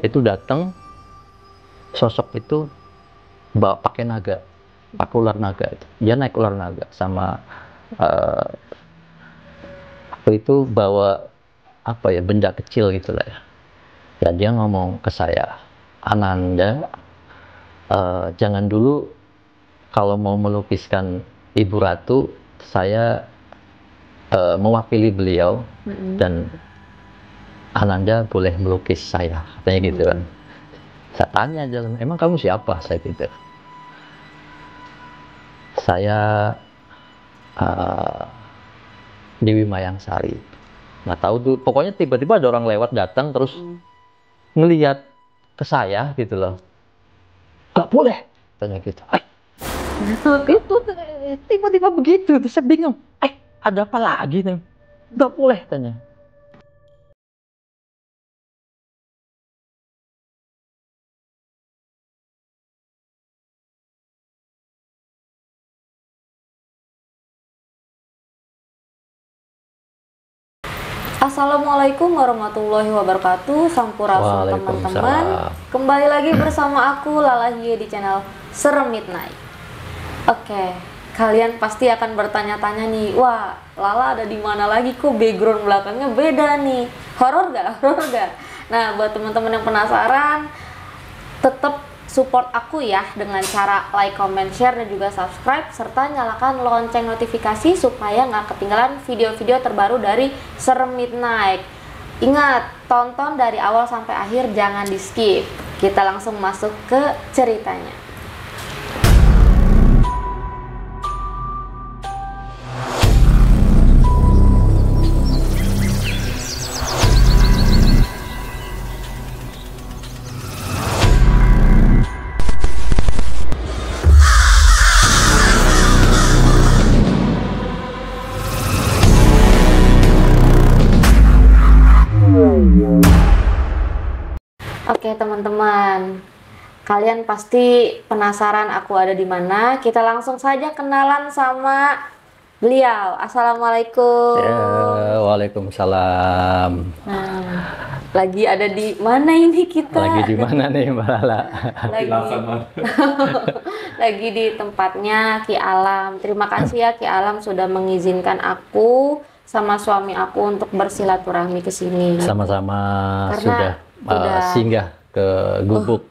itu datang, sosok itu bawa pakai naga, pakai ular naga. Dia naik ular naga sama itu bawa apa ya, benda kecil gitulah ya. Ya dia ngomong ke saya, Ananda, jangan dulu kalau mau melukiskan Ibu Ratu, saya mewakili beliau dan Ananda boleh melukis saya, katanya gitu kan. Saya tanya aja, emang kamu siapa? Saya gitu. Saya Dewi Mayangsari. Nggak tahu tuh, pokoknya tiba-tiba ada orang lewat datang terus ngelihat ke saya gitu loh. Nggak boleh, tanya gitu. Itu tiba-tiba begitu, terus saya bingung. Ada apa lagi nih? Nggak boleh, tanya. Assalamualaikum warahmatullahi wabarakatuh. Sampurasun teman-teman. Kembali lagi bersama aku Lala Hie di channel Serem Midnight. Oke, kalian pasti akan bertanya-tanya nih, wah Lala ada di mana lagi, kok background belakangnya beda nih? Horor gak? Horor gak? Nah, buat teman-teman yang penasaran, tetap support aku ya dengan cara like, comment, share, dan juga subscribe, serta nyalakan lonceng notifikasi supaya nggak ketinggalan video-video terbaru dari Serem Midnight. Ingat, tonton dari awal sampai akhir, jangan di skip. Kita langsung masuk ke ceritanya. Oke teman-teman, kalian pasti penasaran aku ada di mana. Kita langsung saja kenalan sama beliau. Assalamualaikum. Ya, waalaikumsalam. Nah, lagi ada di mana ini kita? Lagi di mana nih Mbak Lala? Lagi di tempatnya Ki Alam. Terima kasih ya Ki Alam sudah mengizinkan aku sama suami aku untuk bersilaturahmi ke sini. Sama-sama Karena sudah singgah ke Gubuk.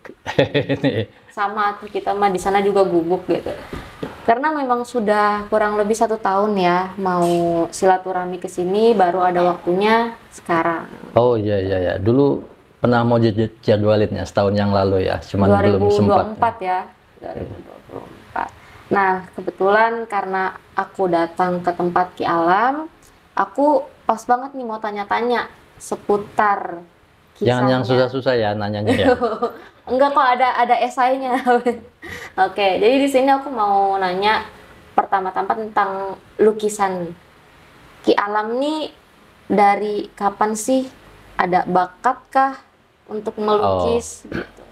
Sama kita mah di sana juga gubuk gitu. Karena memang sudah kurang lebih 1 tahun ya mau silaturahmi ke sini, baru ada waktunya sekarang. Oh iya iya ya. Dulu pernah mau jadwalin ya setahun yang lalu ya, cuman belum sempat. 2024 ya. 2024. Nah, kebetulan karena aku datang ke tempat Ki Alam, aku pas banget nih mau tanya-tanya seputar kisahnya. Jangan yang susah-susah ya nanyanya ya. Enggak kok, ada esainya. Oke, jadi di sini aku mau nanya pertama-tama tentang lukisan. Ki Alam nih dari kapan sih ada bakat kah untuk melukis? Gitu.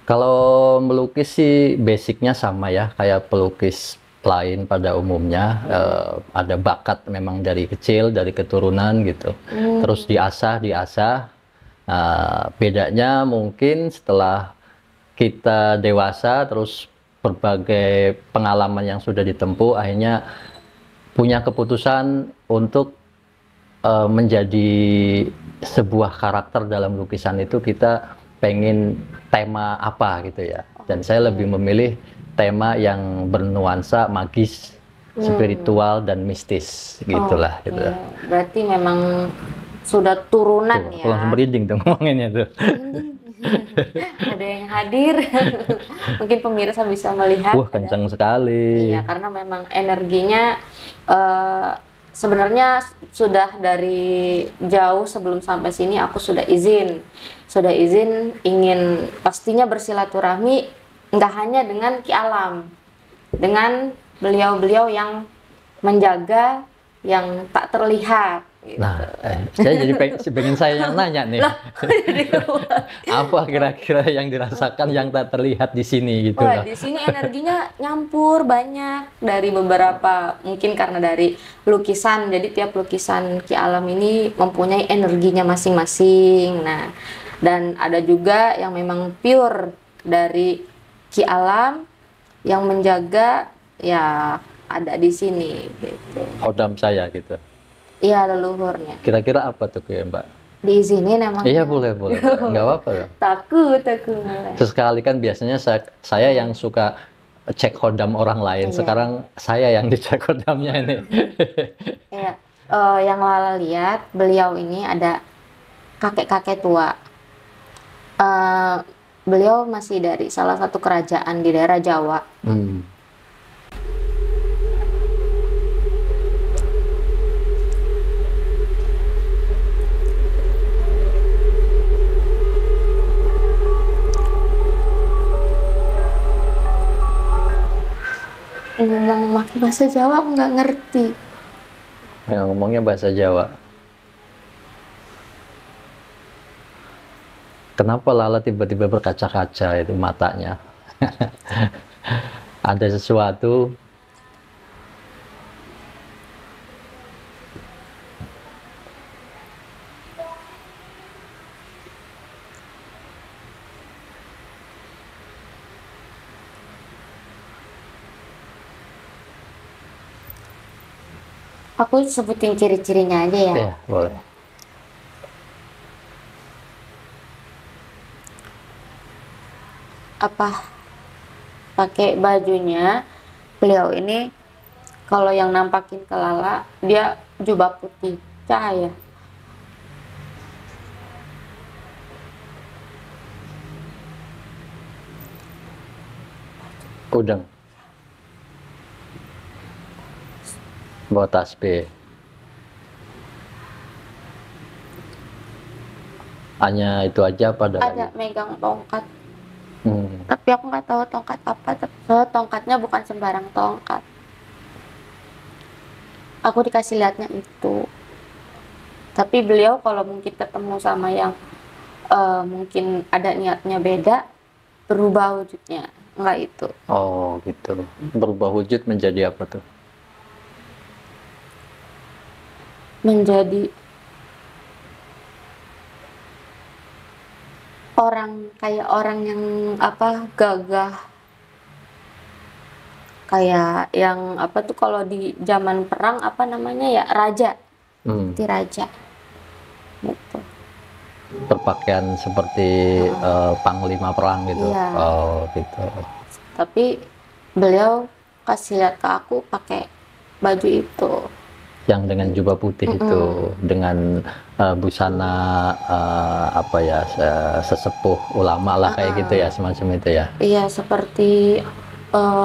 Kalau melukis sih basicnya sama ya, kayak pelukis lain pada umumnya. Ada bakat memang dari kecil, dari keturunan gitu. Terus diasah. Bedanya mungkin setelah kita dewasa, terus berbagai pengalaman yang sudah ditempuh, akhirnya punya keputusan untuk menjadi sebuah karakter dalam lukisan itu. Kita pengen tema apa gitu ya, dan saya lebih memilih tema yang bernuansa magis, spiritual dan mistis gitulah. Gitu. Berarti memang sudah turunan ya. Langsung merinding tuh ngomonginnya tuh. Ada yang hadir. Mungkin pemirsa bisa melihat. Wah, kencang sekali. Iya, karena memang energinya sebenarnya sudah dari jauh sebelum sampai sini aku sudah izin ingin pastinya bersilaturahmi, nggak hanya dengan Ki Alam, dengan beliau-beliau yang menjaga yang tak terlihat. Gitu. Nah, saya jadi pengen saya yang nanya nih. Apa kira-kira yang dirasakan yang tak terlihat di sini gitu? Wah, di sini energinya nyampur banyak dari beberapa, mungkin karena dari lukisan. Jadi tiap lukisan Ki Alam ini mempunyai energinya masing-masing. Nah, Dan ada juga yang memang pure dari Ki Alam yang menjaga ya ada di sini gitu. Hodam saya gitu. Iya, leluhurnya. Kira-kira apa tuh ya Mbak? Diizinin emang? Iya boleh. Nggak apa-apa dong. Takut. Sesekali kan biasanya saya yang suka cek hodam orang lain. Iya. Sekarang saya yang dicek hodamnya ini. Iya. Yang Lala lihat, beliau ini ada kakek-kakek tua. Beliau masih dari salah satu kerajaan di daerah Jawa. Ngomong pakai bahasa Jawa aku nggak ngerti. Ya, ngomongnya bahasa Jawa. Kenapa Lala tiba-tiba berkaca-kaca itu matanya? Ada sesuatu. Aku sebutin ciri-cirinya aja ya. Ya, boleh. Apa pakai bajunya beliau ini, kalau yang nampakin ke Lala dia jubah putih cahaya. Udeng. Bawa tasbih. Hanya itu aja pada Ada megang tongkat. Hmm. Tapi aku nggak tahu tongkat apa. Tongkatnya bukan sembarang tongkat. Aku dikasih lihatnya itu. Tapi beliau kalau mungkin ketemu sama yang mungkin ada niatnya beda, berubah wujudnya. Enggak itu. Oh gitu. Berubah wujud menjadi apa tuh? Menjadi orang, kayak orang yang apa, gagah, kayak yang apa tuh kalau di zaman perang apa namanya ya, raja. Seperti raja gitu. Berpakaian seperti panglima perang gitu. Iya. Oh gitu. Tapi beliau kasih lihat ke aku pakai baju itu. Yang dengan jubah putih itu, dengan busana apa ya, sesepuh ulama lah kayak gitu ya, semacam itu ya. Iya, seperti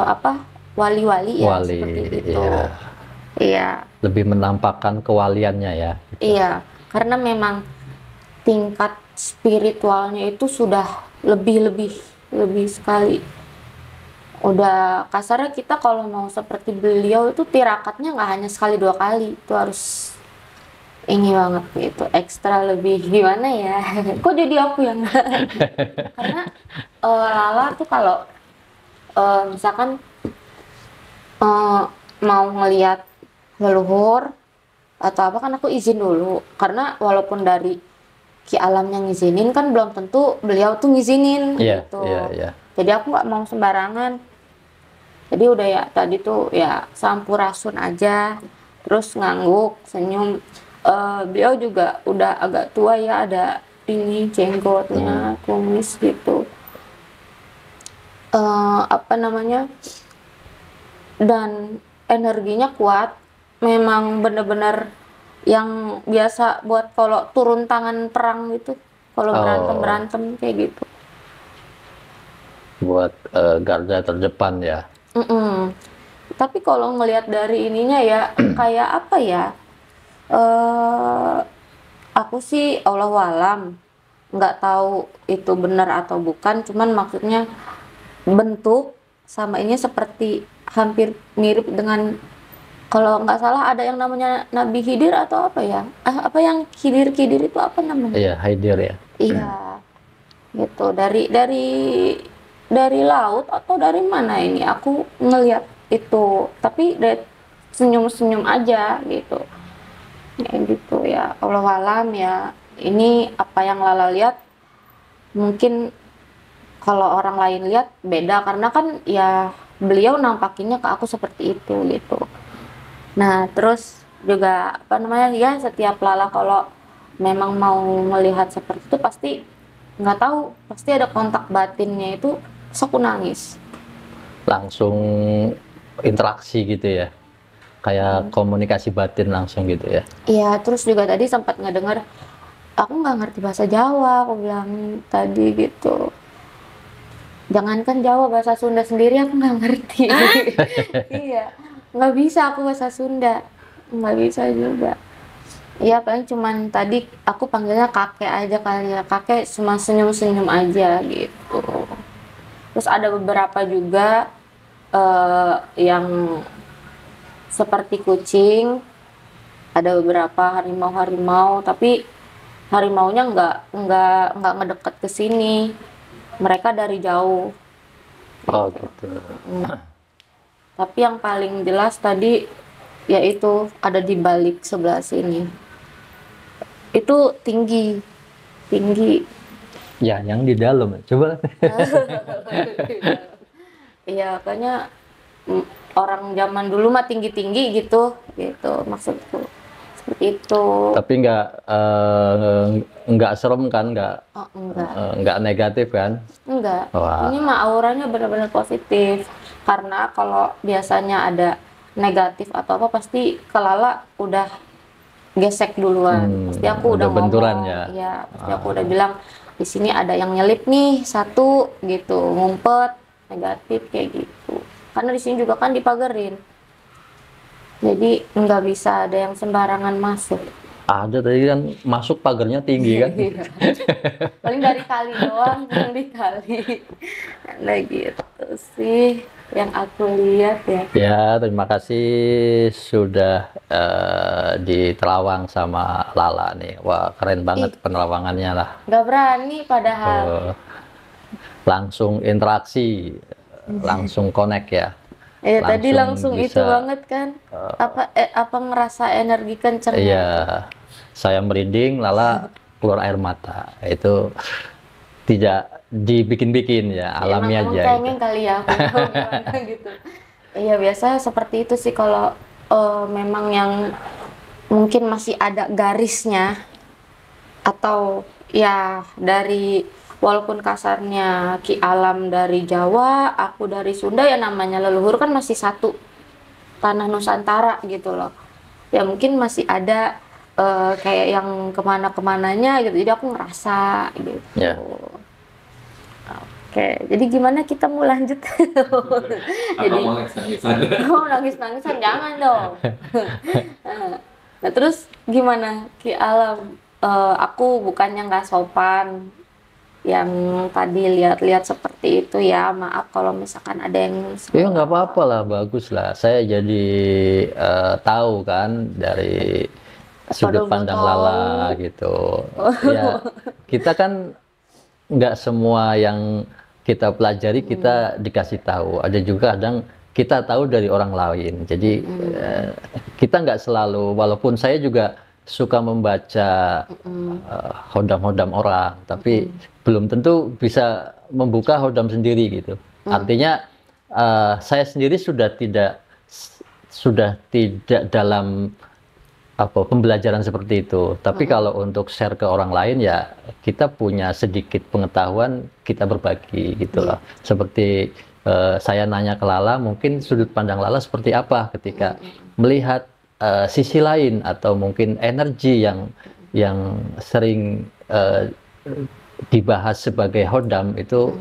apa, wali-wali ya, Wali, seperti itu. iya. Iya. Lebih menampakkan kewaliannya ya. Gitu. Iya, karena memang tingkat spiritualnya itu sudah lebih sekali. Udah kasarnya kita kalau mau seperti beliau itu tirakatnya nggak hanya sekali dua kali, itu harus ini banget gitu, ekstra lebih gimana ya. Kok jadi aku yang karena Lala tuh kalau misalkan mau ngelihat leluhur atau apa kan aku izin dulu, karena walaupun dari Ki Alam yang ngizinin kan belum tentu beliau tuh ngizinin gitu. Iya. Jadi aku nggak mau sembarangan. Jadi udah ya tadi tuh ya sampurasun aja, terus ngangguk, senyum. Beliau juga udah agak tua ya, ada ini jenggotnya, kumis gitu. Apa namanya? Dan energinya kuat. Memang bener-bener yang biasa buat kalau turun tangan perang gitu, kalau berantem kayak gitu. Buat garda terdepan ya. Tapi kalau ngelihat dari ininya ya kayak apa ya, aku sih Allahualam nggak tahu itu benar atau bukan, cuman maksudnya bentuk sama ini seperti hampir mirip dengan, kalau nggak salah ada yang namanya Nabi Khidir atau apa ya, apa yang Khidir itu apa namanya? Iya, Khidir ya. Iya, gitu, dari laut atau dari mana ini aku ngelihat itu, tapi dari senyum aja gitu, kayak gitu ya. Allahualam ya, ini apa yang Lala lihat mungkin kalau orang lain lihat beda, karena kan ya beliau nampakinnya ke aku seperti itu gitu. Nah terus juga apa namanya ya, setiap Lala kalau memang mau melihat seperti itu pasti nggak tahu, pasti ada kontak batinnya itu, terus aku nangis. Langsung interaksi gitu ya, kayak komunikasi batin langsung gitu ya. Iya, terus juga tadi sempat ngedengar, aku nggak ngerti bahasa Jawa, aku bilang tadi gitu. Jangankan Jawa, bahasa Sunda sendiri aku nggak ngerti. Iya, nggak bisa aku bahasa Sunda, nggak bisa juga. Iya, paling cuman tadi aku panggilnya kakek aja kali ya, kakek cuma senyum-senyum aja gitu. Terus ada beberapa juga yang seperti kucing, ada beberapa harimau-harimau, tapi harimaunya nggak ngedeket ke sini, mereka dari jauh. Oh gitu. Tapi yang paling jelas tadi yaitu ada di balik sebelah sini, itu tinggi. Ya, yang di dalam coba. Iya, kayaknya orang zaman dulu mah tinggi gitu maksudku, seperti itu. Tapi nggak serem kan, Oh, enggak. Nggak negatif kan? Enggak. Wah. Ini mah auranya benar-benar positif. Karena kalau biasanya ada negatif atau apa pasti ke Lala udah gesek duluan. Pasti aku udah benturan ngomong. ya. Iya, pasti aku udah bilang di sini ada yang nyelip nih satu gitu, ngumpet, negatif kayak gitu. Karena di sini juga kan dipagerin. Jadi nggak bisa ada yang sembarangan masuk. Ada tadi kan masuk pagarnya tinggi kan? Iya. Paling dari kali doang, yang di kali. Nah gitu sih yang aku lihat ya. Ya, terima kasih sudah di Terawang sama Lala nih. Wah, keren banget penerawangannya lah. Nggak berani padahal. Langsung interaksi, langsung connect ya. Tadi langsung bisa, itu banget kan. Apa ngerasa energi kenceng? Iya, saya merinding, Lala keluar air mata. Itu tidak dibikin-bikin ya, alami emang aja. Pengen gitu. Kali ya aku gitu. Iya, biasanya seperti itu sih kalau memang yang mungkin masih ada garisnya, atau ya dari walaupun kasarnya Ki Alam dari Jawa, aku dari Sunda, ya namanya leluhur kan masih satu tanah Nusantara gitu loh. Ya mungkin masih ada kayak yang kemana-kemananya gitu, jadi aku ngerasa gitu. Ya. Oke, jadi gimana kita mau lanjut? Jadi mau nangis-nangisan? Oh, nangis-nangisan jangan dong. Nah terus gimana Ki Alam? Aku bukannya nggak sopan, yang tadi lihat-lihat seperti itu ya, maaf kalau misalkan ada yang Ya nggak apa-apa lah, bagus lah. Saya jadi tahu kan dari sudut pandang Lala gitu. Ya kita kan nggak semua yang kita pelajari kita dikasih tahu. Ada juga kadang kita tahu dari orang lain. Jadi kita nggak selalu, walaupun saya juga suka membaca hodam-hodam orang, tapi belum tentu bisa membuka hodam sendiri gitu. Artinya saya sendiri sudah tidak dalam pembelajaran seperti itu. Tapi kalau untuk share ke orang lain ya kita punya sedikit pengetahuan, kita berbagi gitu loh. Seperti saya nanya ke Lala, mungkin sudut pandang Lala seperti apa ketika melihat sisi lain atau mungkin energi yang sering dibahas sebagai hodam itu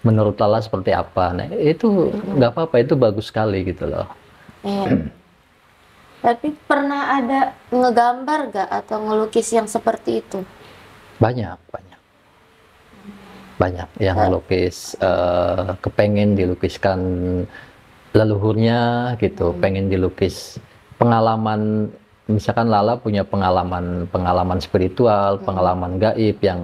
menurut Lala seperti apa. Nah itu nggak apa-apa, itu bagus sekali gitu loh. Tapi pernah ada ngegambar gak atau ngelukis yang seperti itu? Banyak yang ngelukis, kepengen dilukiskan leluhurnya gitu, pengen dilukis pengalaman, misalkan Lala punya pengalaman spiritual, pengalaman gaib yang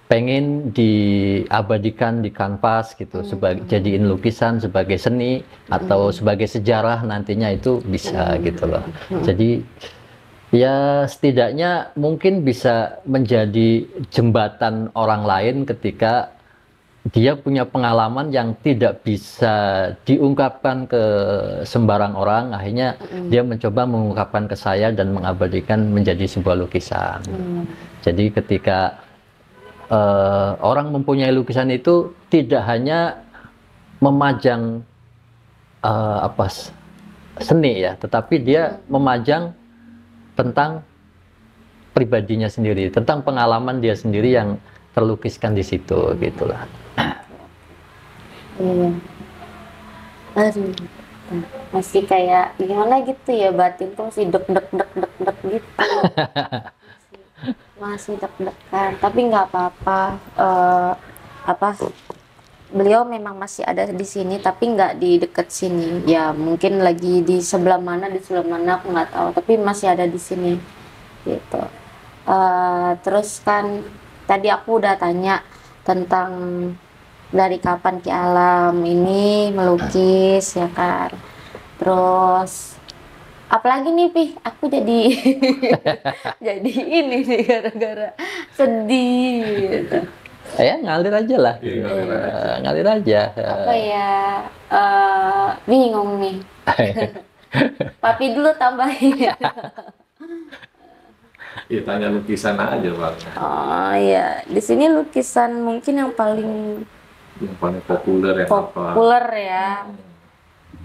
pengen diabadikan di kanvas gitu, sebagai jadiin lukisan sebagai seni atau sebagai sejarah nantinya, itu bisa gitu loh. Jadi Ya, setidaknya mungkin bisa menjadi jembatan orang lain ketika dia punya pengalaman yang tidak bisa diungkapkan ke sembarang orang, akhirnya dia mencoba mengungkapkan ke saya dan mengabadikan menjadi sebuah lukisan. Jadi ketika orang mempunyai lukisan itu tidak hanya memajang seni ya, tetapi dia memajang tentang pribadinya sendiri, tentang pengalaman dia sendiri yang terlukiskan di situ, gitulah. Iya. Aduh, masih kayak gimana gitu ya, batin tuh masih dek dek dek dek dek gitu. Masih deg-degan, tapi nggak apa-apa. Apa? Beliau memang masih ada di sini, tapi nggak di dekat sini. Ya mungkin lagi di sebelah mana aku nggak tahu, tapi masih ada di sini, gitu. Terus kan tadi aku udah tanya tentang dari kapan Ki Alam ini melukis, ya kan. Terus apalagi nih Pi, aku jadi jadi ini nih gara-gara sedih gitu. Ya ngalir aja lah. Ngalir aja. Apa ya, bingung nih. Papi dulu tambahin. Ya tanya lukisan aja Bang. Oh iya, di sini lukisan mungkin yang paling Populer yang populer ya.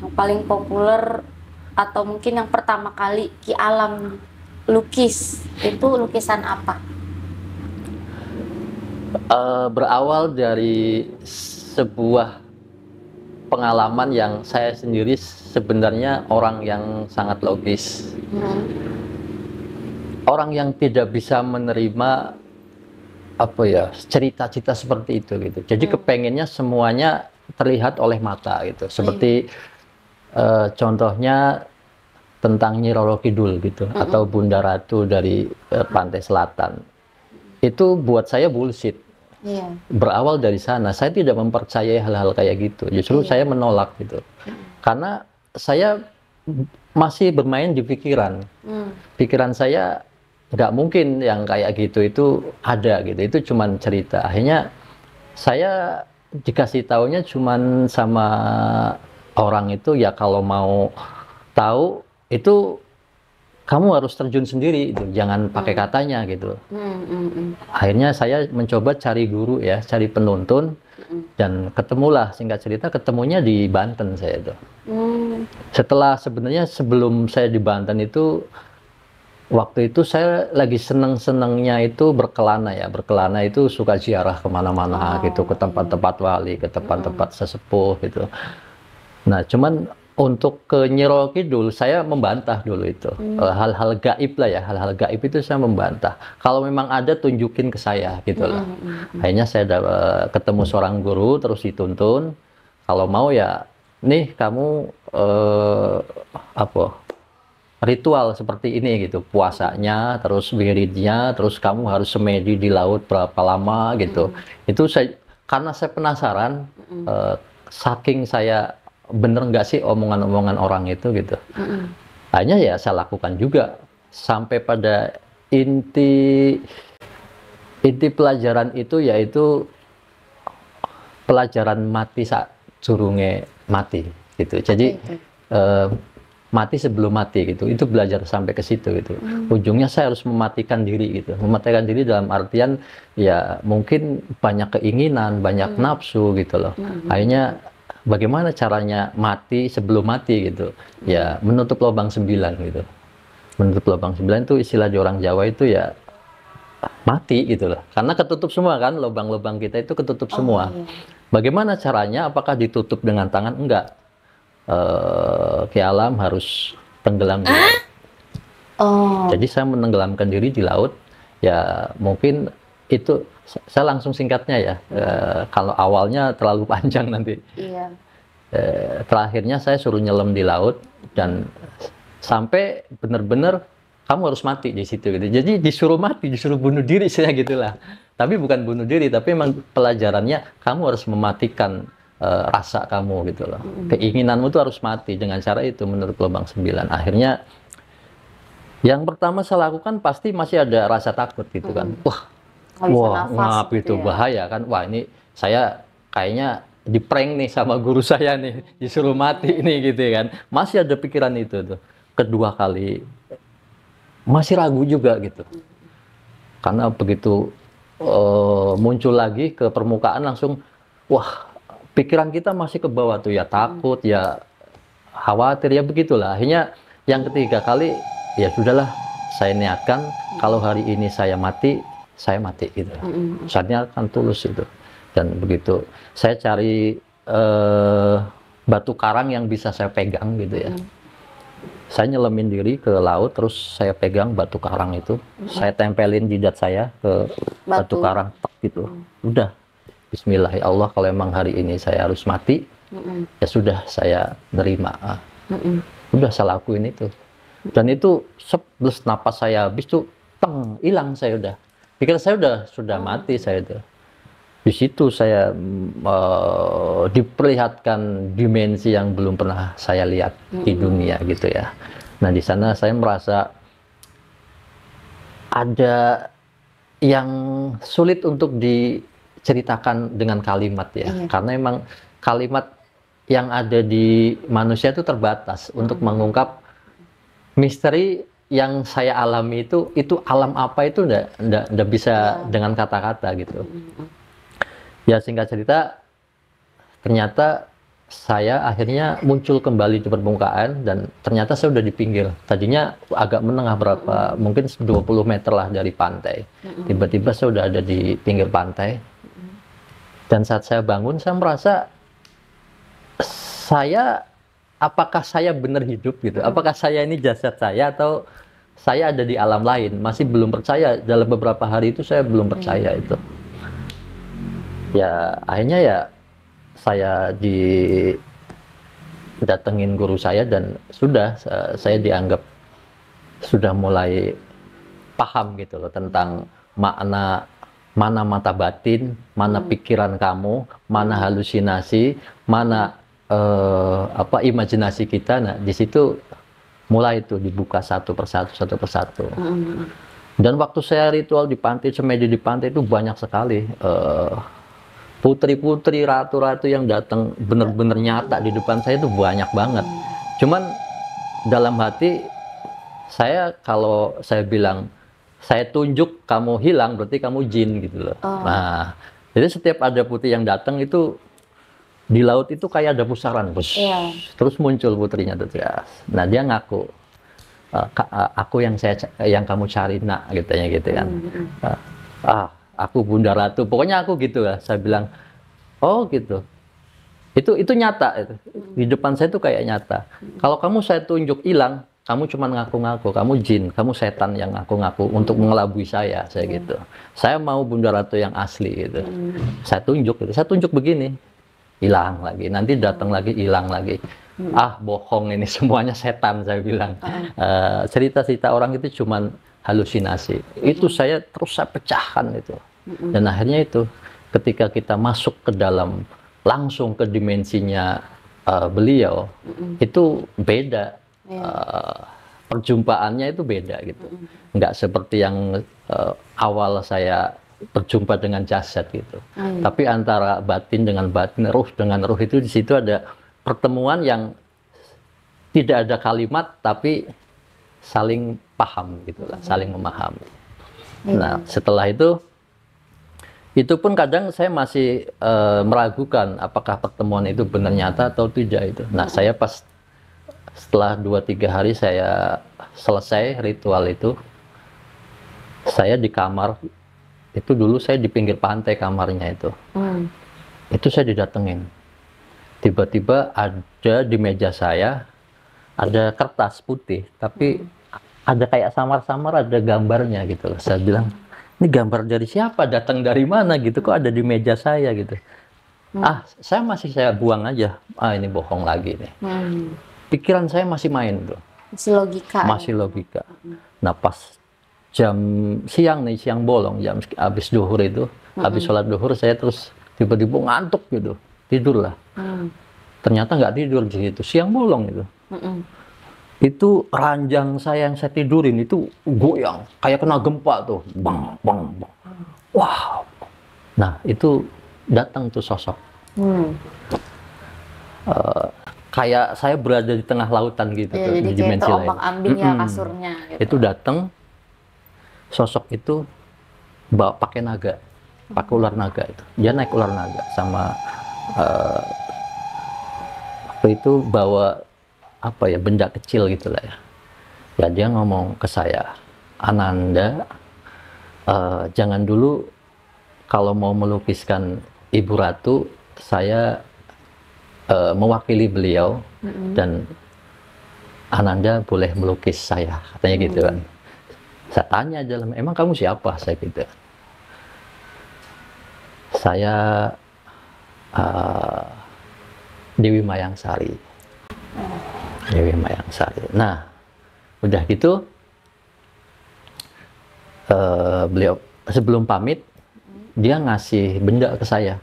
Yang paling populer atau mungkin yang pertama kali Ki Alam lukis itu lukisan apa? Berawal dari sebuah pengalaman yang saya sendiri sebenarnya orang yang sangat logis. Orang yang tidak bisa menerima cerita-cerita seperti itu gitu. Jadi kepengennya semuanya terlihat oleh mata gitu. Seperti contohnya tentang Nyi Roro Kidul gitu, atau Bunda Ratu dari Pantai Selatan. Itu buat saya bullshit. Berawal dari sana, saya tidak mempercayai hal-hal kayak gitu. Justru saya menolak gitu. Karena saya masih bermain di pikiran. Pikiran saya nggak mungkin yang kayak gitu itu ada gitu. Itu cuman cerita. Akhirnya saya dikasih taunya cuman sama orang itu, ya kalau mau tahu itu kamu harus terjun sendiri, itu jangan pakai katanya gitu. Akhirnya saya mencoba cari guru ya, cari penuntun, dan ketemulah, singkat cerita ketemunya di Banten saya tuh. Setelah sebenarnya sebelum saya di Banten itu, waktu itu saya lagi seneng-senengnya itu berkelana ya, berkelana itu suka ziarah kemana-mana gitu, ke tempat-tempat wali, ke tempat-tempat sesepuh gitu. Nah cuman untuk ke Nyi Roro Kidul saya membantah dulu itu. Hal-hal gaib lah ya, hal-hal gaib itu saya membantah. Kalau memang ada tunjukin ke saya gitu lah. Akhirnya saya ketemu seorang guru, terus dituntun. Kalau mau ya, nih kamu ritual seperti ini gitu, puasanya, terus wiridnya, terus kamu harus semedi di laut berapa lama gitu. Itu saya, karena saya penasaran, saking saya bener nggak sih omongan-omongan orang itu gitu. Hanya ya saya lakukan juga sampai pada inti pelajaran itu, yaitu pelajaran mati saat jurunge mati gitu. Jadi mati sebelum mati gitu, itu belajar sampai ke situ gitu. Ujungnya saya harus mematikan diri gitu. Mematikan diri dalam artian ya mungkin banyak keinginan, banyak nafsu gitu loh. Akhirnya bagaimana caranya mati sebelum mati gitu? Ya menutup lubang 9 gitu. Menutup lubang 9 itu istilah di orang Jawa itu ya mati gitu loh. Karena ketutup semua kan, lubang-lubang kita itu ketutup semua. Bagaimana caranya? Apakah ditutup dengan tangan? Enggak. Ki Alam harus tenggelam di laut. Jadi saya menenggelamkan diri di laut. Ya mungkin itu saya langsung singkatnya ya. Kalau awalnya terlalu panjang nanti. Terakhirnya saya suruh nyelam di laut dan sampai benar-benar kamu harus mati di situ gitu. Jadi disuruh mati, disuruh bunuh diri saya gitulah. Tapi bukan bunuh diri, tapi memang pelajarannya kamu harus mematikan rasa kamu gitu loh. Keinginanmu tuh harus mati dengan cara itu, menurut lubang 9. Akhirnya Yang pertama saya lakukan pasti masih ada rasa takut gitu kan. Nggak bisa Wah, nafas ngap gitu itu ya. bahaya kan. Wah, ini saya kayaknya di-prank nih sama guru saya nih, disuruh mati nih gitu kan. Masih ada pikiran itu tuh. Kedua kali masih ragu juga gitu. Karena begitu muncul lagi ke permukaan langsung, wah, pikiran kita masih ke bawah tuh ya, takut ya, khawatir ya, begitulah. Akhirnya yang ketiga kali ya sudahlah, saya niatkan kalau hari ini saya mati gitu. Saatnya akan tulus itu. Dan begitu saya cari batu karang yang bisa saya pegang gitu ya. Saya nyelemin diri ke laut, terus saya pegang batu karang itu, saya tempelin jidat saya ke batu karang, tek gitu. Udah, Bismillah, ya Allah, kalau emang hari ini saya harus mati, ya sudah, saya nerima. Udah, saya lakuin itu. Dan itu sebelum napas saya habis tuh, teng, hilang saya udah. Pikir saya sudah mati saya udah. Di situ saya diperlihatkan dimensi yang belum pernah saya lihat di dunia gitu ya. Nah, di sana saya merasa ada yang sulit untuk diceritakan dengan kalimat ya. Karena emang kalimat yang ada di manusia itu terbatas untuk mengungkap misteri yang saya alami itu alam apa itu ndak bisa dengan kata-kata gitu. Ya, singkat cerita, ternyata saya akhirnya muncul kembali di permukaan dan ternyata saya udah di pinggir. Tadinya agak menengah berapa, mungkin 20 meter lah dari pantai. Tiba-tiba saya udah ada di pinggir pantai. Dan saat saya bangun, saya merasa apakah saya benar hidup gitu? Apakah saya ini jasad saya atau saya ada di alam lain? Masih belum percaya. Dalam beberapa hari itu saya belum percaya itu. Ya, akhirnya ya saya didatengin guru saya dan sudah, saya dianggap sudah mulai paham gitu loh tentang mana mata batin, mana pikiran kamu, mana halusinasi, mana imajinasi kita. Nah, di situ mulai itu dibuka satu persatu. Dan waktu saya ritual di pantai, semedi di pantai itu banyak sekali putri-putri, ratu-ratu yang datang bener-bener nyata di depan saya itu banyak banget. Cuman dalam hati saya, kalau saya bilang saya tunjuk kamu hilang, berarti kamu jin gitu loh. Nah, jadi setiap ada putri yang datang itu di laut itu kayak ada pusaran, terus muncul putrinya tuh ya. Nah, dia ngaku, aku yang kamu cari nak, gitu kan. Aku Bunda Ratu, pokoknya aku gitu lah. Saya bilang, oh gitu. Itu nyata itu. Di depan saya itu kayak nyata. Kalau kamu saya tunjuk hilang, kamu cuma ngaku-ngaku, kamu jin, kamu setan yang ngaku-ngaku untuk mengelabui saya gitu. Saya mau Bunda Ratu yang asli gitu. Saya tunjuk begini, hilang lagi. Nanti datang lagi, hilang lagi. Bohong ini semuanya setan, saya bilang. Cerita-cerita orang itu cuma halusinasi. Itu saya pecahkan itu. Dan akhirnya itu ketika kita masuk ke dalam, langsung ke dimensinya beliau, itu beda. Perjumpaannya itu beda gitu. Nggak seperti yang awal saya berjumpa dengan jasad gitu. Tapi antara batin dengan batin, ruh dengan ruh, itu di situ ada pertemuan yang tidak ada kalimat tapi saling paham gitulah, saling memahami. Nah, setelah itu pun kadang saya masih meragukan apakah pertemuan itu benar nyata atau tidak itu. Nah, saya pas setelah 2-3 hari saya selesai ritual itu, saya di kamar itu, dulu saya di pinggir pantai kamarnya itu. Itu saya didatengin. Tiba-tiba ada di meja saya ada kertas putih, tapi ada kayak samar-samar ada gambarnya gitu loh. Saya bilang, ini gambar dari siapa? Datang dari mana gitu? Kok ada di meja saya gitu? Saya buang aja. Ini bohong lagi nih. Pikiran saya masih main tuh. Masih logika. Nah, pas jam siang bolong, jam habis duhur itu, habis sholat duhur, saya terus tiba-tiba ngantuk gitu, tidur lah. Ternyata nggak tidur di situ, siang bolong itu. itu ranjang saya yang saya tidurin itu goyang kayak kena gempa tuh, bang bang bang. Wow. Nah itu datang tuh sosok. Kayak saya berada di tengah lautan gitu, ya, jadi di kayak dimensi lain. terombang-ambing ya kasurnya. Gitu. Itu datang, sosok itu bawa pakai naga, pakai ular naga itu. Dia naik ular naga sama waktu itu bawa apa ya, benda kecil gitulah ya. Ya dia ngomong ke saya, Ananda, jangan dulu kalau mau melukiskan Ibu Ratu, saya mewakili beliau dan Ananda boleh melukis saya, katanya gitu kan. Saya tanya aja, emang kamu siapa? Saya gitu. Saya Dewi Mayangsari. Dewi Mayangsari. Nah, udah gitu beliau sebelum pamit dia ngasih benda ke saya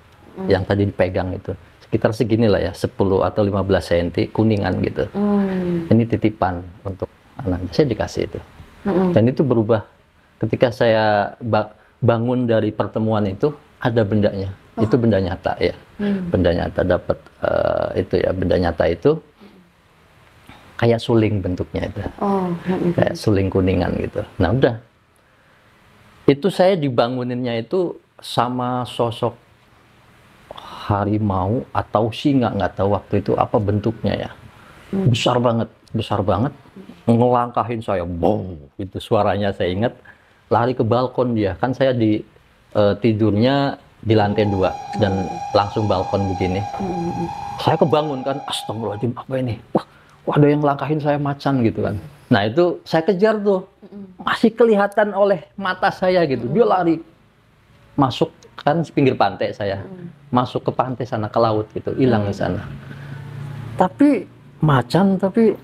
yang tadi dipegang itu. Sekitar segini lah ya, 10 atau 15 cm, kuningan gitu. Ini titipan untuk anak. Saya dikasih itu. Dan itu berubah. Ketika saya bangun dari pertemuan itu, ada bendanya. Itu benda nyata ya. Benda nyata dapat itu ya, benda nyata itu kayak suling bentuknya itu. Kayak suling kuningan gitu. Nah udah. Itu saya dibanguninnya itu sama sosok harimau atau singa, nggak tahu waktu itu apa bentuknya ya. Besar banget, ngelangkahin saya, bong, itu suaranya saya ingat, lari ke balkon dia, kan saya di tidurnya di lantai 2 dan langsung balkon begini. Saya kebangun kan, astagfirullahaladzim, apa ini? Wah, ada yang langkahin saya macan gitu kan. Nah itu saya kejar tuh, masih kelihatan oleh mata saya gitu, dia lari masuk kan pinggir pantai saya, masuk ke pantai sana, ke laut gitu, hilang di sana. Tapi macan, tapi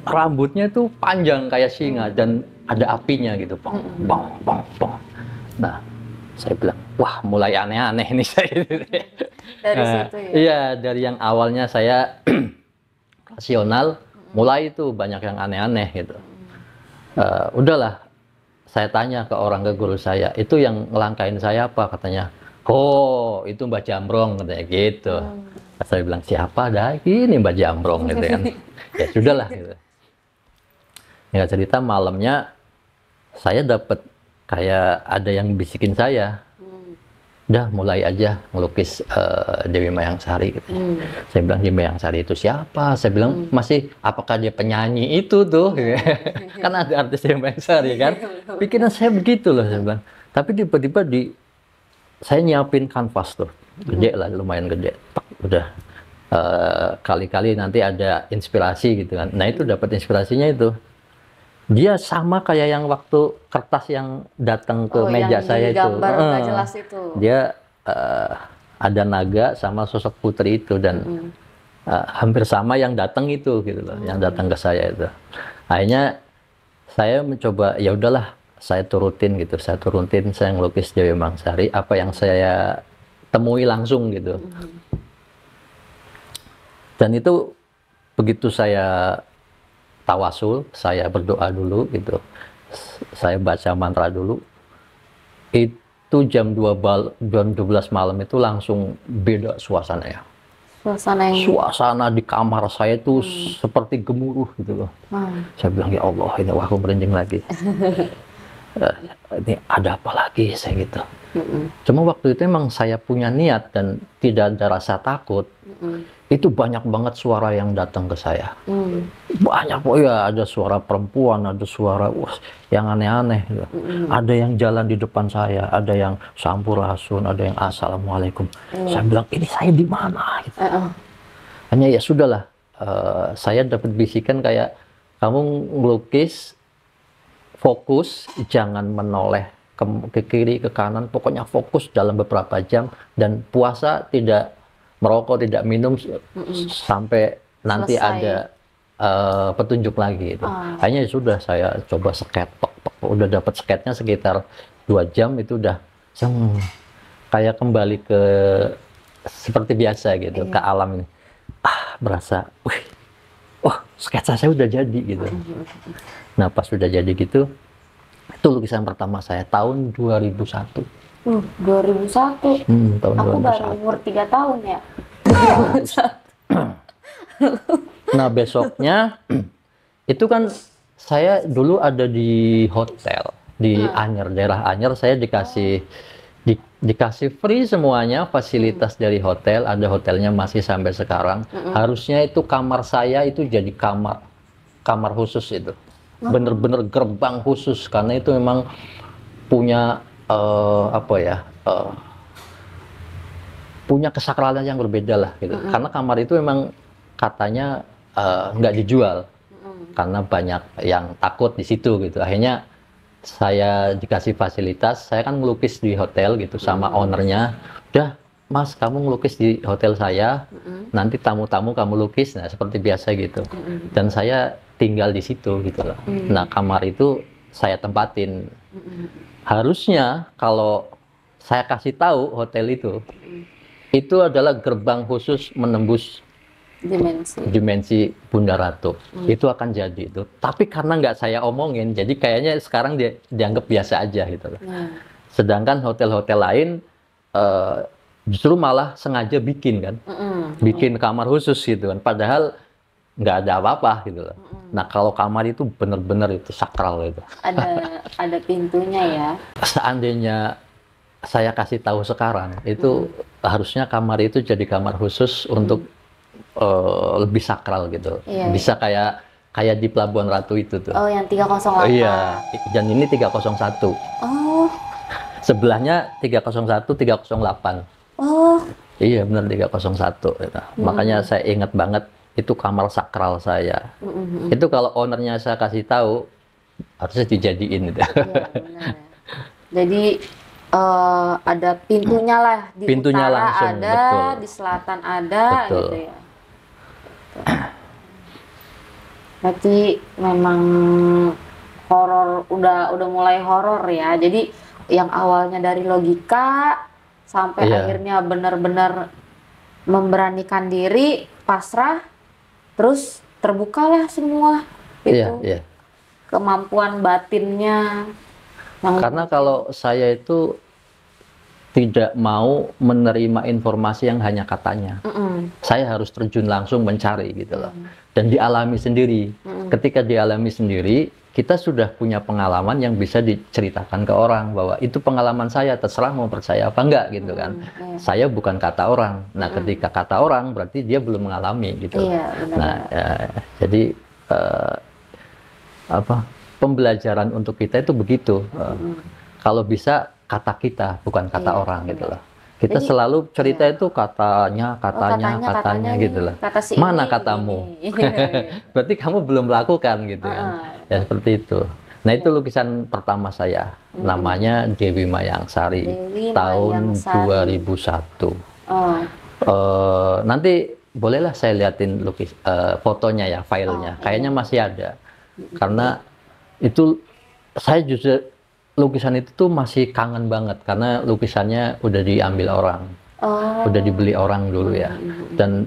rambutnya itu panjang kayak singa dan ada apinya gitu, bang, bang, bang, bang. Nah, saya bilang, wah mulai aneh-aneh nih saya. Dari situ ya? Iya, dari yang awalnya saya rasional, mulai itu banyak yang aneh-aneh gitu. Udahlah. Saya tanya ke guru saya, itu yang ngelangkain saya apa? Katanya, oh itu Mbak Jambrong, katanya gitu. Saya bilang, siapa dah ini Mbak Jambrong gitu kan. Ya sudahlah gitu. Ya cerita malamnya saya dapat kayak ada yang bisikin saya, udah mulai aja ngelukis Dewi Mayangsari gitu. Saya bilang, Dewi Mayangsari itu siapa? Saya bilang, masih apakah dia penyanyi itu tuh? Kan ada artis Dewi Mayangsari kan? Pikiran saya begitu loh, saya bilang. Tapi tiba-tiba saya nyiapin kanvas tuh, gede lah, lumayan gede. Udah kali-kali nanti ada inspirasi gitu kan. Nah itu dapat inspirasinya itu. Dia sama kayak yang waktu kertas yang datang ke meja saya itu. Gambar nggak jelas itu. Dia ada naga sama sosok putri itu dan hampir sama yang datang itu gitu loh, yang datang ke saya itu. Akhirnya saya mencoba, ya udahlah, saya turutin gitu, saya ngelukis Dewi Mayangsari apa yang saya temui langsung gitu. Dan itu begitu saya tawasul, saya berdoa dulu gitu, saya baca mantra dulu, itu jam 12 malam itu langsung beda suasana ya. Suasana di kamar saya itu seperti gemuruh gitu loh. Saya bilang, ya Allah, ini aku merinding lagi. Ini ada apa lagi saya gitu. Cuma waktu itu emang saya punya niat dan tidak ada rasa takut. Itu banyak banget suara yang datang ke saya. Banyak, oh ya, ada suara perempuan, ada suara yang aneh-aneh gitu. Ada yang jalan di depan saya, ada yang sampurasun, ada yang assalamualaikum. Saya bilang, ini saya di mana gitu. Hanya ya sudahlah, saya dapat bisikan kayak, kamu ngelukis fokus, jangan menoleh ke kiri, ke kanan, pokoknya fokus dalam beberapa jam, dan puasa tidak merokok, tidak minum sampai nanti ada petunjuk lagi itu. Hanya sudah saya coba sket, udah dapat sketnya sekitar 2 jam itu udah kayak kembali ke seperti biasa gitu, ke alam ini. Berasa, sketsa saya udah jadi gitu. Nah pas sudah jadi gitu, itu lukisan pertama saya tahun 2001. 2001. Tahun Aku 2001. baru umur 3 tahun ya. Nah besoknya itu kan saya dulu ada di hotel di Anyer, daerah Anyer. Saya dikasih free semuanya fasilitas dari hotel. Ada hotelnya masih sampai sekarang. Harusnya itu kamar saya itu jadi kamar khusus itu, bener-bener gerbang khusus karena itu memang punya punya kesakralan yang berbeda lah gitu. Karena kamar itu memang katanya nggak dijual karena banyak yang takut di situ gitu. Akhirnya saya dikasih fasilitas, saya kan melukis di hotel gitu sama ownernya. Udah Mas, kamu melukis di hotel saya, nanti tamu-tamu kamu lukis, nah seperti biasa gitu. Dan saya tinggal di situ gitu loh. Nah kamar itu saya tempatin. Harusnya kalau saya kasih tahu hotel itu adalah gerbang khusus menembus dimensi Bunda Ratu. Itu akan jadi itu. Tapi karena nggak saya omongin, jadi kayaknya sekarang dianggap biasa aja gitu loh. Sedangkan hotel-hotel lain justru malah sengaja bikin kan, bikin kamar khusus gitu kan. Padahal nggak ada apa-apa gitu loh. Nah kalau kamar itu bener-bener itu sakral gitu. Ada pintunya ya. Seandainya saya kasih tahu sekarang itu harusnya kamar itu jadi kamar khusus untuk lebih sakral gitu. Iya, Bisa kayak di Pelabuhan Ratu itu tuh. Oh yang 308. Iya, dan ini 301. Oh. Sebelahnya 301, 308. Oh. Iya benar 301 gitu. Makanya saya ingat banget itu kamar sakral saya. Itu kalau ownernya saya kasih tahu harusnya dijadiin gitu. Iya, benar. Jadi ada pintunya lah di Pintunya utara langsung, ada, betul. di selatan ada, Betul. gitu ya. Berarti memang horor, udah mulai horor ya. Jadi yang awalnya dari logika sampai akhirnya benar-benar memberanikan diri, pasrah, terus terbukalah semua itu. Iya. Kemampuan batinnya. Karena kalau saya itu tidak mau menerima informasi yang hanya katanya. Saya harus terjun langsung mencari gitu loh. Dan dialami sendiri. Ketika dialami sendiri, kita sudah punya pengalaman yang bisa diceritakan ke orang bahwa itu pengalaman saya, terserah mau percaya apa enggak gitu kan. Saya bukan kata orang. Nah, ketika kata orang berarti dia belum mengalami gitu. Iya, benar. Nah, jadi pembelajaran untuk kita itu begitu. Kalau bisa kata kita bukan kata orang gitu loh. Kita Jadi, selalu cerita itu katanya gitu loh. Kata si Mana ini, katamu? ini. Berarti kamu belum melakukan gitu kan. Ya seperti itu. Nah itu lukisan pertama saya. Namanya Dewi Mayangsari. Dewi Tahun Mayangsari. 2001. Oh. Nanti bolehlah saya liatin fotonya ya, filenya. Kayaknya masih ada. Karena itu saya justru lukisan itu tuh masih kangen banget karena lukisannya udah diambil orang, udah dibeli orang dulu ya. Dan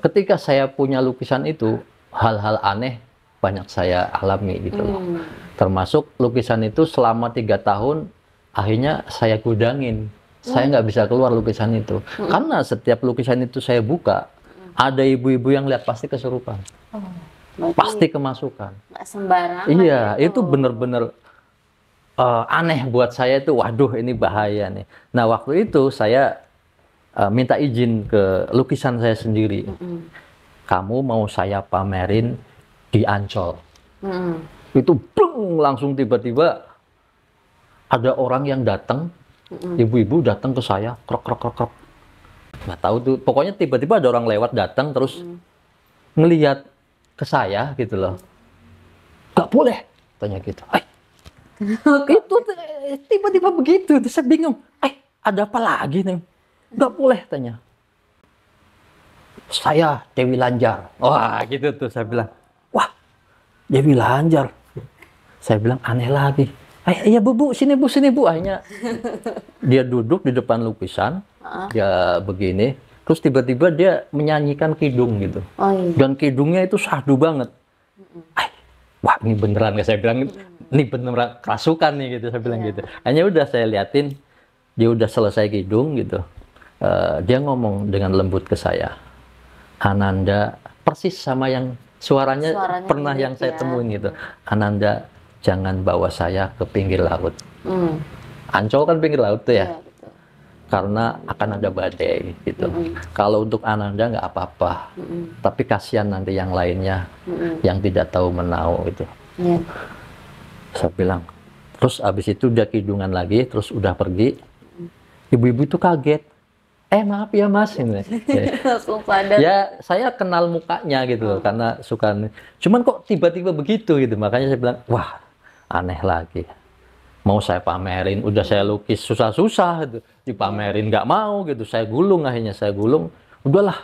ketika saya punya lukisan itu, hal-hal aneh banyak saya alami gitu loh. Termasuk lukisan itu selama 3 tahun, akhirnya saya gudangin. Saya nggak bisa keluar lukisan itu. Karena setiap lukisan itu saya buka, ada ibu-ibu yang lihat pasti kesurupan. Pasti kemasukan. Nggak sembarangan. Iya, itu bener-bener aneh buat saya itu. Waduh, ini bahaya nih. Nah, waktu itu saya minta izin ke lukisan saya sendiri. Kamu mau saya pamerin di Ancol. Itu bleng, langsung tiba-tiba ada orang yang datang, ibu-ibu datang ke saya, krok krok krok krok. Nggak tahu tuh, pokoknya tiba-tiba ada orang lewat datang terus ngelihat ke saya gitu loh. Gak boleh, tanya gitu. Itu tiba-tiba begitu, terus saya bingung. Ada apa lagi nih? Gak boleh, tanya. Saya Dewi Lanjar. Wah gitu tuh saya bilang. Wah Dewi Lanjar. Saya bilang aneh lagi. Iya bu, sini bu. Akhirnya dia duduk di depan lukisan, dia begini. Terus tiba-tiba dia menyanyikan kidung gitu. Oh iya. Dan kidungnya itu syahdu banget. Wah ini beneran gak, saya bilang, ini beneran kerasukan nih gitu, saya bilang gitu. Hanya udah saya liatin, dia udah selesai kidung gitu. Dia ngomong dengan lembut ke saya, Ananda, persis sama yang suaranya pernah yang saya temuin gitu. Ananda, jangan bawa saya ke pinggir laut. Ancol kan pinggir laut tuh ya. Karena akan ada badai gitu. Kalau untuk Ananda nggak apa-apa, tapi kasihan nanti yang lainnya yang tidak tahu menau gitu. Saya bilang, terus abis itu udah kidungan lagi, terus udah pergi. Ibu-ibu itu kaget. Maaf ya mas, ini. Ya saya kenal mukanya gitu loh, karena suka. Cuman kok tiba-tiba begitu gitu, makanya saya bilang, wah aneh lagi. Mau saya pamerin, udah saya lukis susah-susah gitu, dipamerin nggak mau gitu, saya gulung, akhirnya saya gulung, udahlah.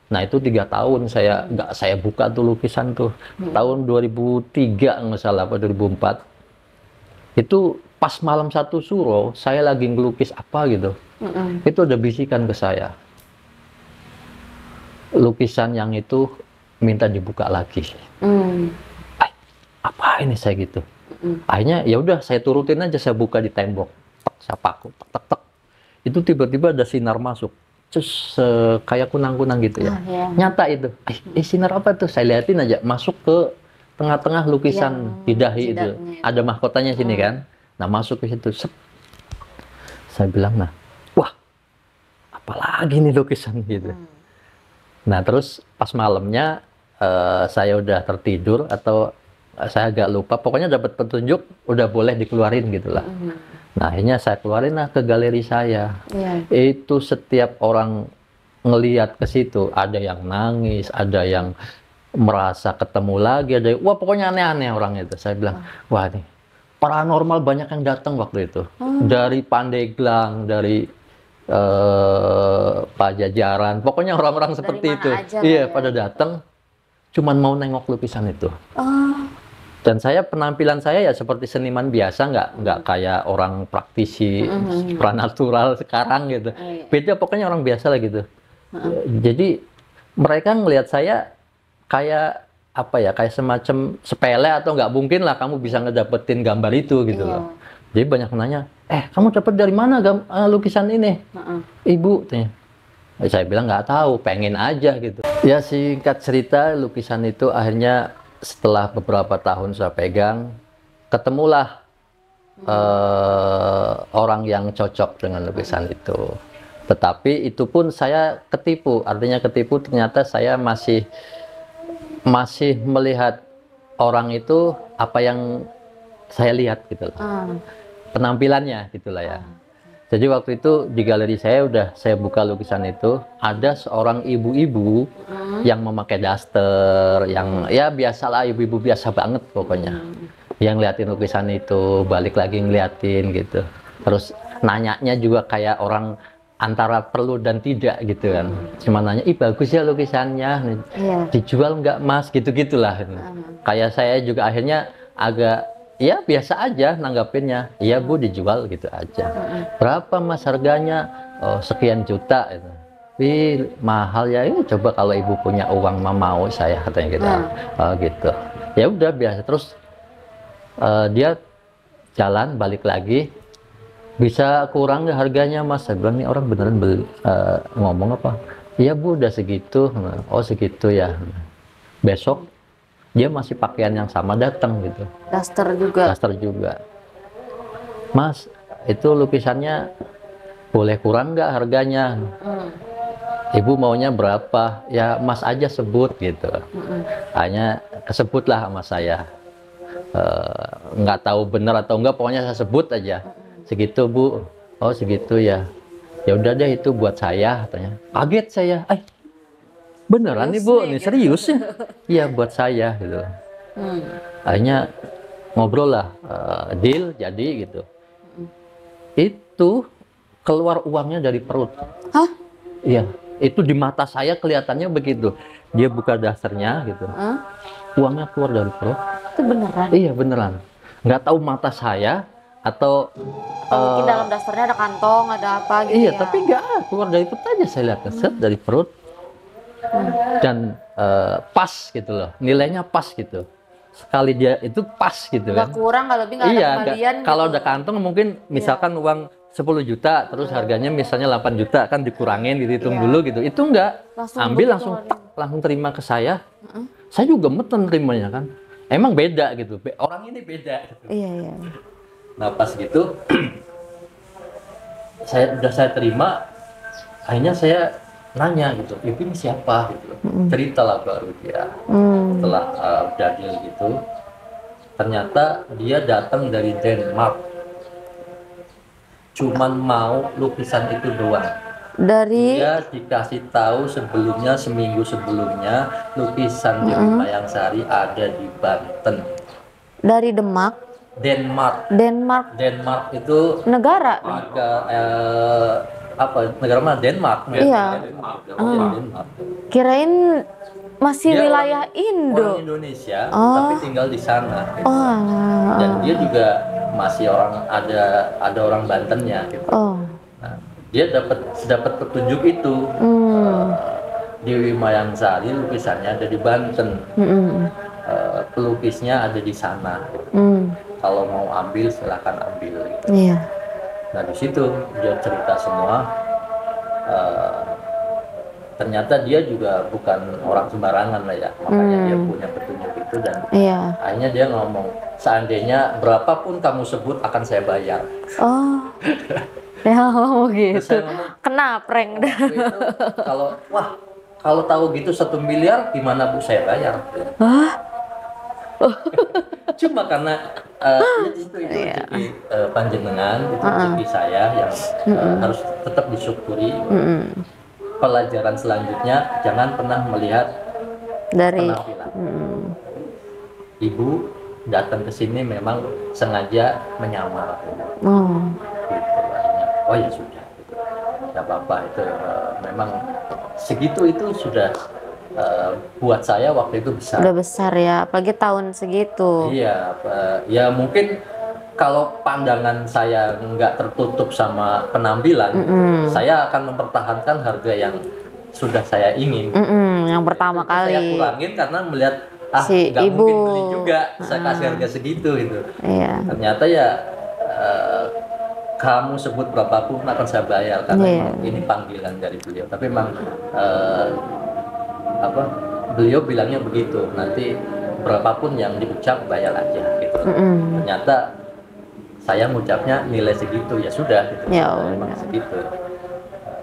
Nah itu 3 tahun saya buka tuh lukisan tuh, tahun 2003 nggak salah apa 2004, itu pas malam 1 suro, saya lagi ngelukis apa gitu, itu ada bisikan ke saya, lukisan yang itu minta dibuka lagi. Apa ini saya gitu. Akhirnya ya udah saya turutin aja, saya buka di tembok, saya paku, tek. Itu tiba-tiba ada sinar masuk, terus kayak kunang-kunang gitu ya. Nyata itu. Sinar apa tuh? Saya liatin aja, masuk ke tengah-tengah lukisan di dahi itu. Ada mahkotanya sini kan. Nah masuk ke situ. Saya bilang, nah, wah, apalagi nih lukisan gitu. Nah terus pas malamnya saya udah tertidur atau saya agak lupa, pokoknya dapat petunjuk udah boleh dikeluarin gitulah. Nah akhirnya saya keluarin lah ke galeri saya. Itu setiap orang ngelihat ke situ, ada yang nangis, ada yang merasa ketemu lagi, ada yang, wah pokoknya aneh-aneh orang itu. Saya bilang, wah nih paranormal banyak yang datang waktu itu, dari Pandeglang, dari Pajajaran, pokoknya orang-orang seperti itu. Iya, pada datang, cuman mau nengok lukisan itu. Dan saya penampilan saya ya seperti seniman biasa, nggak kayak orang praktisi supranatural sekarang gitu. Beda, pokoknya orang biasa lah gitu. Jadi mereka ngelihat saya kayak apa ya, kayak semacam sepele atau nggak mungkin lah kamu bisa ngedapetin gambar itu gitu loh. Jadi banyak nanya, kamu dapat dari mana lukisan ini? Ibu tanya. Saya bilang nggak tahu, pengen aja gitu. Ya singkat cerita, lukisan itu akhirnya setelah beberapa tahun saya pegang, ketemulah orang yang cocok dengan lukisan itu. Tetapi itu pun saya ketipu, artinya ketipu, ternyata saya masih melihat orang itu apa yang saya lihat gitu loh. Penampilannya gitulah ya. Jadi waktu itu di galeri saya saya buka lukisan itu, ada seorang ibu-ibu yang memakai daster, yang ya biasalah, ibu-ibu biasa banget pokoknya. Yang ngeliatin lukisan itu, balik lagi ngeliatin gitu. Terus nanyanya juga kayak orang antara perlu dan tidak gitu kan. Cuma nanya, bagus ya lukisannya, dijual nggak mas, gitu-gitulah. Kayak saya juga akhirnya agak ya biasa aja nanggapinnya, iya bu dijual gitu aja. Berapa mas harganya? Oh, sekian juta itu. Wih mahal ya, ini coba kalau ibu punya uang mau saya, katanya gitu. Oh gitu. Ya udah biasa. Terus dia jalan balik lagi, bisa kurang nggak harganya mas? Saya bilang, nih orang beneran ngomong apa? Iya bu udah segitu. Oh segitu ya. Besok dia masih pakaian yang sama datang gitu. Daster juga. Mas, itu lukisannya boleh kurang nggak harganya? Ibu maunya berapa? Ya mas aja sebut gitu. Hanya kesebutlah sama saya. Nggak tahu benar atau enggak, pokoknya saya sebut aja. Segitu bu. Oh segitu ya. Ya udah deh itu buat saya, katanya. Kaget saya. Beneran nih bu, ini serius ya? Iya buat saya gitu. Akhirnya ngobrol lah, deal jadi gitu. Itu keluar uangnya dari perut. Hah? Iya, itu di mata saya kelihatannya begitu. Dia buka dasternya gitu, uangnya keluar dari perut. Itu beneran? Iya beneran. Nggak tahu mata saya Atau Atau mungkin dalam dasternya ada kantong, ada apa gitu iya, ya. tapi nggak keluar dari perut aja, saya lihat set dari perut dan pas gitu loh, nilainya pas gitu. Sekali dia itu pas gitu Nggak kan. kurang, nggak lebih, nggak ada Iya, kembalian kalau gitu. ada kantong mungkin misalkan uang 10 juta terus harganya misalnya 8 juta kan dikurangin dihitung Iya. dulu gitu. Itu enggak. Langsung Ambil begitu langsung ada. tak, langsung terima ke saya. Saya juga meten terimanya kan. Emang beda gitu. Orang ini beda gitu. Iya, iya. Nah, pas gitu saya terima, akhirnya saya nanya gitu, ibu ini siapa gitu. Cerita lah baru dia. Setelah udah deal gitu, ternyata dia datang dari Denmark, cuman mau lukisan itu doang. Dari Dia dikasih tahu sebelumnya, seminggu sebelumnya, lukisan Dewi Mayang-Sari ada di Banten. dari Demak, Denmark. Denmark Denmark itu negara. negara mana? Denmark. Iya. Denmark. Kirain masih Dia wilayah orang Indo. Indonesia, Oh. tapi tinggal di sana. Gitu. Oh, alah. Dan dia juga masih ada orang Bantennya gitu. Oh. Nah, dia dapat petunjuk itu. Dewi Mayang-Sari lukisannya ada di Banten. Pelukisnya ada di sana. Gitu. Kalau mau ambil silahkan ambil. Gitu. Iya. Nah di situ dia cerita semua. Ternyata dia juga bukan orang sembarangan lah ya, makanya dia punya petunjuk itu dan Iya. akhirnya dia ngomong, seandainya berapapun kamu sebut akan saya bayar. Oh. Ya ngomong Terus gitu. saya ngomong, Kena prank dah. waktu itu, kalau tahu gitu 1 miliar gimana Bu saya bayar? Cuma karena ya di situ itu rezeki panjenengan, itu rezeki saya yang harus tetap disyukuri. Pelajaran selanjutnya jangan pernah melihat Dari penampilan. Ibu datang ke sini memang sengaja menyamar. oh. Gitu, akhirnya, oh ya sudah, gitu. Nggak apa-apa itu memang segitu itu sudah buat saya waktu itu besar. Udah besar ya, apalagi tahun segitu. Iya, ya mungkin kalau pandangan saya nggak tertutup sama penampilan, saya akan mempertahankan harga yang sudah saya ingin. Yang pertama Itu saya kali. kurangin karena melihat Si nggak ibu. mungkin beli juga, saya kasih harga segitu gitu. Iya. Ternyata ya kamu sebut berapapun akan saya bayar karena memang ini panggilan dari beliau. Tapi memang beliau bilangnya begitu, nanti berapapun yang diucap bayar aja gitu. Ternyata saya ngucapnya nilai segitu, ya sudah gitu. Ya Memang udah. segitu.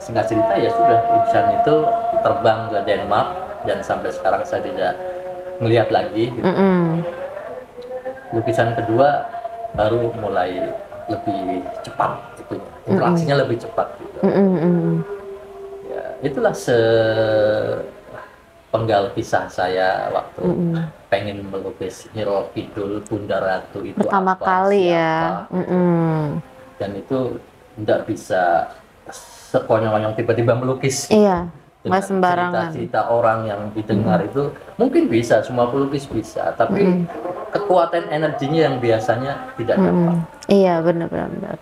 Singkat cerita ya sudah, lukisan itu terbang ke Denmark dan sampai sekarang saya tidak melihat lagi gitu. Lukisan kedua baru mulai lebih cepat gitu. Interaksinya lebih cepat gitu. Ya, itulah penggal kisah saya waktu pengen melukis Nyiro Kidul Bunda Ratu itu Pertama apa, kali siapa. ya. Dan itu tidak bisa sekonyong-konyong tiba-tiba melukis. Iya. Dengan Nggak sembarangan. cerita-cerita orang yang didengar itu mungkin bisa, semua pelukis bisa, tapi kekuatan energinya yang biasanya tidak dapat. Iya, benar-benar.